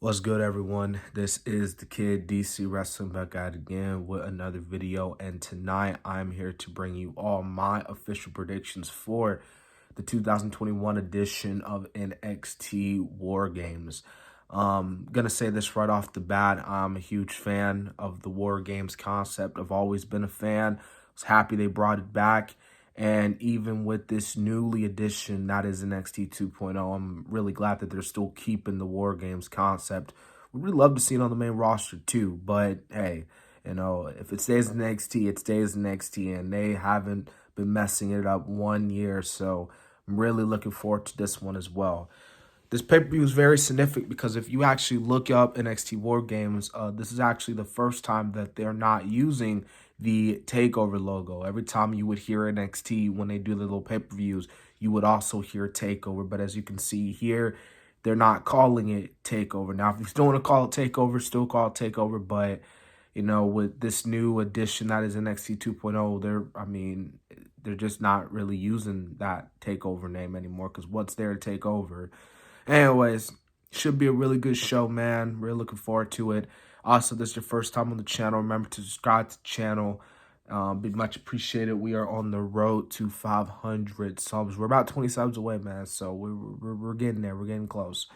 What's good, everyone? This is the Kid DC Wrestling back at it again with another video, and tonight I'm here to bring you all my official predictions for the 2021 edition of NXT War Games. Gonna say this right off the bat. I'm a huge fan of the War Games concept. I've always been a fan. I was happy they brought it back. And even with this newly edition, that is NXT 2.0, I'm really glad that they're still keeping the War Games concept. We'd really love to see it on the main roster too, but hey, if it stays in NXT, it stays in NXT, and they haven't been messing it up 1 year, so I'm really looking forward to this one as well. This pay-per-view is very significant because if you actually look up NXT War Games, this is actually the first time that they're not using the TakeOver logo. Every time you would hear NXT when they do the little pay-per-views, you would also hear TakeOver. But as you can see here, they're not calling it TakeOver. Now, if you still want to call it TakeOver, still call it TakeOver. But, with this new edition that is NXT 2.0, they're just not really using that TakeOver name anymore because what's there to take over? Anyways, should be a really good show, man. Really looking forward to it. Also, this is your first time on the channel. Remember to subscribe to the channel. Be much appreciated. We are on the road to 500 subs. We're about 20 subs away, man. So we're getting there. We're getting close.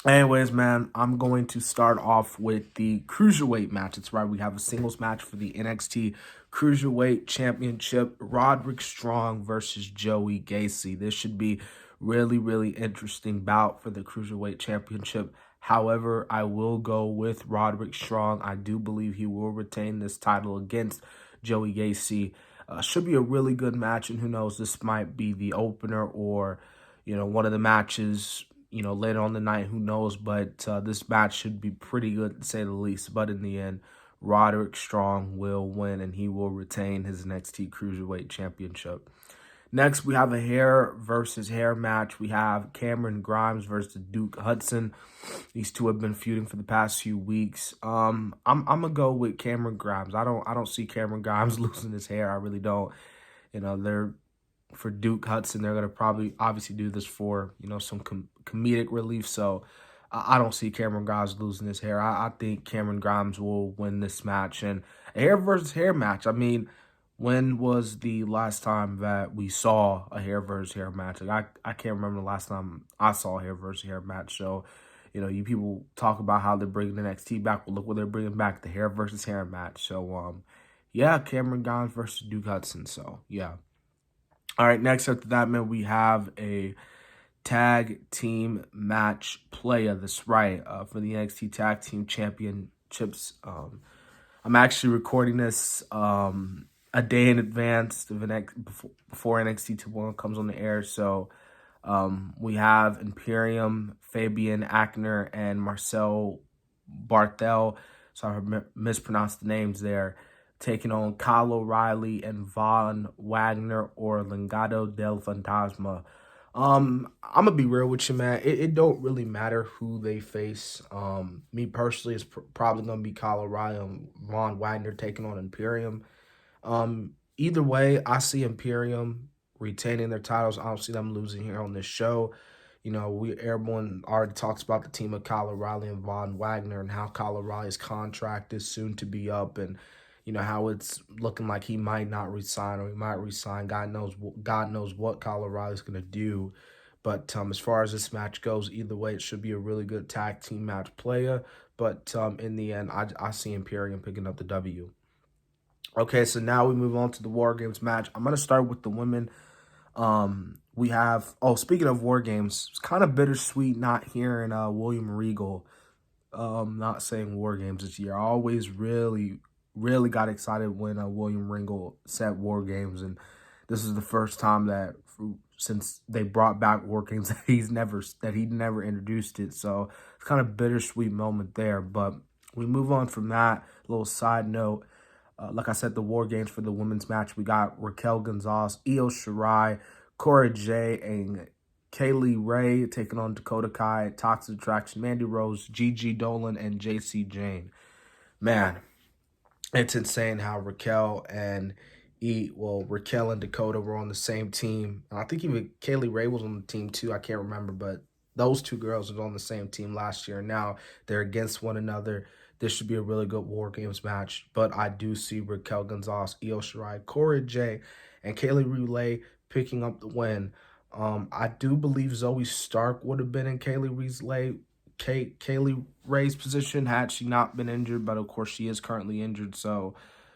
Anyways, man, I'm going to start off with the Cruiserweight match. That's right. We have a singles match for the NXT Cruiserweight Championship. Roderick Strong versus Joey Gacy. This should be really interesting bout for the Cruiserweight Championship. However, I will go with Roderick Strong. I do believe he will retain this title against Joey Gacy. Should be a really good match, and who knows, this might be the opener or, one of the matches, later on the night, who knows, but this match should be pretty good, to say the least. But in the end, Roderick Strong will win, and he will retain his NXT Cruiserweight Championship. Next, we have a hair versus hair match. We have Cameron Grimes versus Duke Hudson. These two have been feuding for the past few weeks. I'm gonna go with Cameron Grimes. I don't see Cameron Grimes losing his hair. I really don't. They're for Duke Hudson. They're gonna probably obviously do this for some comedic relief. So I don't see Cameron Grimes losing his hair. I think Cameron Grimes will win this match. And a hair versus hair match. When was the last time that we saw a hair versus hair match? Like I can't remember the last time I saw a hair versus hair match. So, you people talk about how they're bringing NXT back. Well, look what they're bringing back, the hair versus hair match. So, yeah, Cameron Grimes versus Duke Hudson. So, yeah. All right, next after that, man, we have a tag team match playa. That's right, for the NXT Tag Team Championships. I'm actually recording this a day in advance of before NXT 2.1 comes on the air. So we have Imperium, Fabian Aichner, and Marcel Barthel. Sorry if I mispronounced the names there. Taking on Kyle O'Reilly and Von Wagner or Legado del Fantasma. I'm gonna be real with you, man. It don't really matter who they face. Me personally, it's probably gonna be Kyle O'Reilly and Von Wagner taking on Imperium. Either way, I see Imperium retaining their titles. I don't see them losing here on this show. Everyone already talks about the team of Kyle O'Reilly and Von Wagner and how Kyle O'Reilly's contract is soon to be up, and how it's looking like he might not resign or he might resign. God knows what Kyle O'Reilly's gonna do. But as far as this match goes, either way, it should be a really good tag team match playa. But in the end, I see Imperium picking up the W. Okay, so now we move on to the War Games match. I'm going to start with the women. We have, speaking of War Games, it's kind of bittersweet not hearing William Regal not saying War Games this year. I always really got excited when William Regal said War Games, and this is the first time that since they brought back War Games that he never introduced it. So it's kind of bittersweet moment there. But we move on from that. A little side note. Like I said, the War Games for the women's match, we got Raquel Gonzalez, Io Shirai, Cora Jade, and Kaylee Ray taking on Dakota Kai, Toxic Attraction, Mandy Rose, Gigi Dolan, and JC Jane. Man, it's insane how Raquel and Dakota were on the same team. I think even Kaylee Ray was on the team too. I can't remember, but those two girls were on the same team last year. Now they're against one another. This should be a really good War Games match. But I do see Raquel Gonzalez, Io Shirai, Cora Jade, and Kaylee Ray picking up the win. I do believe Zoe Stark would have been in Kaylee Ray's position had she not been injured, but of course she is currently injured. So,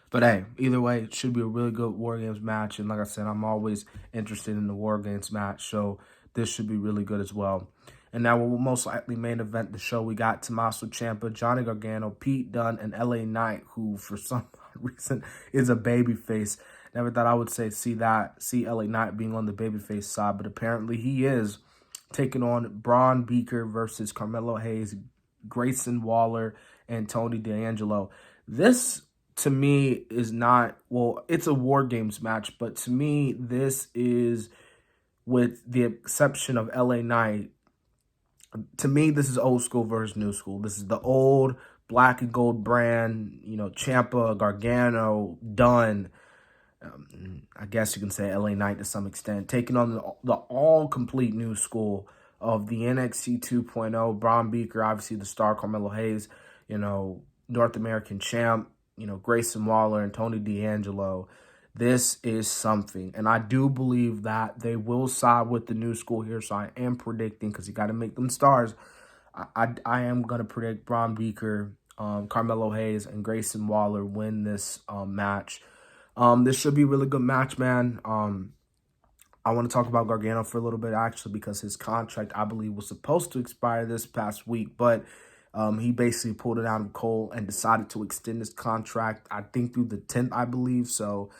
but hey, either way, it should be a really good War Games match. And like I said, I'm always interested in the War Games match, so this should be really good as well. And now we'll most likely main event the show. We got Tommaso Ciampa, Johnny Gargano, Pete Dunne, and LA Knight, who for some reason is a babyface. Never thought I would see LA Knight being on the babyface side, but apparently he is, taking on Braun Beaker versus Carmelo Hayes, Grayson Waller, and Tony D'Angelo. This, to me, is not, well, it's a War Games match, but to me, this is, with the exception of LA Knight, to me, this is old school versus new school. This is the old black and gold brand, you know, Ciampa, Gargano, Dunne, I guess you can say LA Knight to some extent, taking on the all-complete new school of the NXT 2.0, Braun Beaker, obviously the star, Carmelo Hayes, you know, North American champ, you know, Grayson Waller and Tony D'Angelo. This is something, and I do believe that they will side with the new school here, so I am predicting, because you got to make them stars, I am going to predict Braun Beaker, Carmelo Hayes, and Grayson Waller win this match. This should be a really good match, man. I want to talk about Gargano for a little bit, actually, because his contract, I believe, was supposed to expire this past week, but he basically pulled it out of cold and decided to extend his contract, I think, through the 10th, I believe. So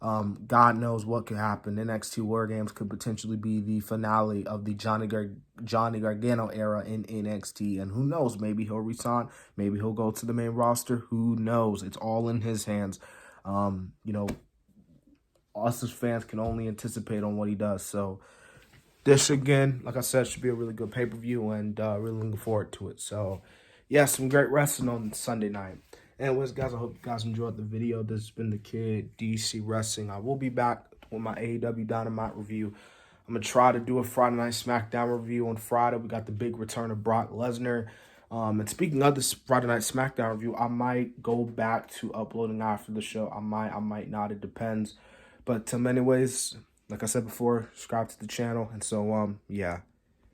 God knows what could happen. NXT War Games could potentially be the finale of the Johnny Gargano era in NXT. And who knows, maybe he'll resign. Maybe he'll go to the main roster. Who knows? It's all in his hands. You know, us as fans can only anticipate on what he does. So this, again, like I said, should be a really good pay-per-view, and really looking forward to it. So yeah, some great wrestling on Sunday night. Anyways, guys, I hope you guys enjoyed the video. This has been the Kid, DC Wrestling. I will be back with my AEW Dynamite review. I'm going to try to do a Friday Night SmackDown review on Friday. We got the big return of Brock Lesnar. And speaking of this Friday Night SmackDown review, I might go back to uploading after the show. I might not. It depends. But anyways, like I said before, subscribe to the channel. And so, yeah.